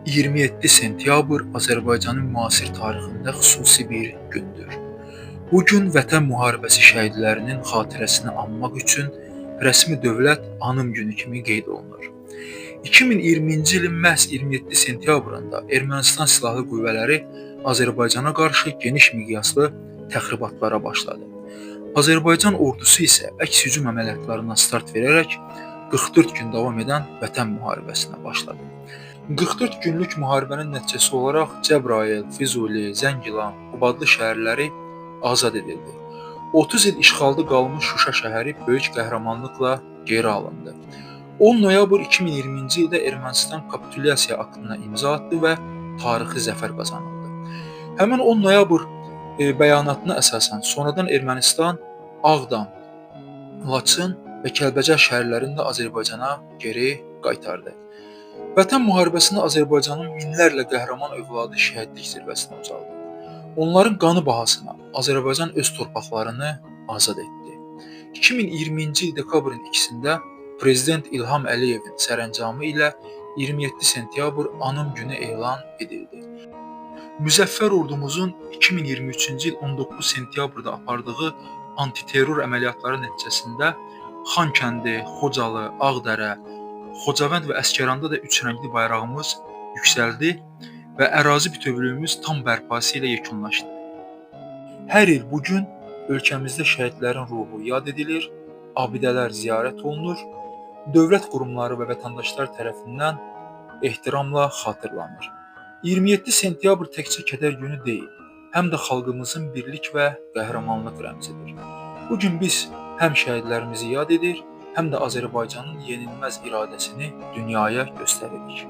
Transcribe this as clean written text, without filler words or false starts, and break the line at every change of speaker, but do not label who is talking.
27 sentyabr Azərbaycanın müasir tarixində xüsusi bir gündür. Bu gün Vətən müharibəsi şəhidlərinin xatirəsini anmaq üçün rəsmi dövlət anım günü kimi qeyd olunur. 2020-ci ilin məhz 27 sentyabrında Ermənistan silahlı qüvvələri Azərbaycana qarşı geniş miqyaslı təxribatlara başladı. Azərbaycan ordusu isə əks hücum əməliyyatlarına start verərək 44 gün davam edən Vətən müharibəsinə başladı. 44 günlük müharibənin nəticəsi olaraq Cəbrayıl, Füzuli, Zəngilan, Qubadlı şəhərləri azad edildi. 30 il işğalda qalmış Şuşa şəhəri böyük qəhrəmanlıqla geri alındı. 10 noyabr 2020-ci ildə Ermənistan kapitulyasiya aktına imza atdı və tarixi zəfər qazanıldı. Həmin 10 noyabr bəyanatına əsasən sonradan Ermənistan Ağdam, Laçın və Kəlbəcər şəhərlərini də Azərbaycana geri qaytardı. Vətən müharibəsində Azərbaycanın minlərlə qəhrəman övladı şəhidlik zirvəsinə ucaldı. Onların qanı bahasına Azərbaycan öz torpaqlarını azad etdi. 2020-ci il dekabrın 2-də Prezident İlham Əliyevin sərəncamı ilə 27 sentyabr anım günü elan edildi. Müzəffər ordumuzun 2023-cü il 19 sentyabrda apardığı antiterror əməliyyatları nəticəsində Xankəndi, Xocalı, Ağdərə, Xocavənd və Əsgəranda da üç rəngli bayrağımız yüksəldi və ərazi bütövlüyümüz tam bərpası ilə yekunlaşdı. Hər il bu gün ölkəmizdə şəhidlərin ruhu yad edilir, abidələr ziyarət olunur, dövlət qurumları və vətəndaşlar tərəfindən ehtiramla xatırlanır. 27 sentyabr təkcə kədər günü deyil, həm də xalqımızın birlik və qəhrəmanlıq rəmzidir. Bu gün biz həm şəhidlərimizi yad edir, həm də Azərbaycanın yenilməz iradəsini dünyaya göstəririk.